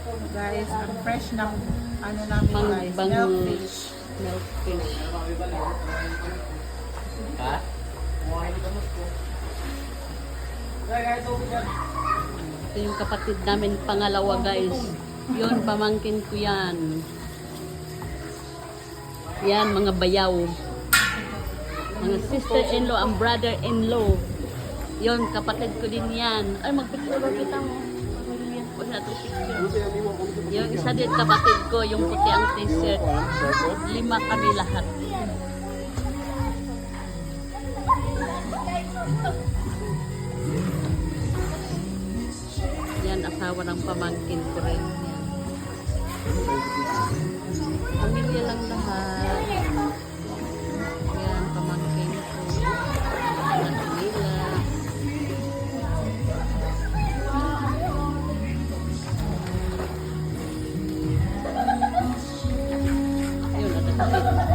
Guys, ang fresh ng ano namin guys, Bangus. milk fish. Milk fish. Ha? Ito yung kapatid namin pangalawa guys. Yun, pamangkin ko yan. Yan, mga bayaw. Mga sister-in-law and brother-in-law. Yun, kapatid ko din yan. Ay, magpicture kita mo. Wala ito picture. Yung isa din kapatid ko, yung puti ang t-shirt. 5 kami lahat. Yan, asawa ng pamangkin ko rin. Yan. Pamilya lang lahat. Yan, pamangkin ko. Anak nila. Yun, at kapatid.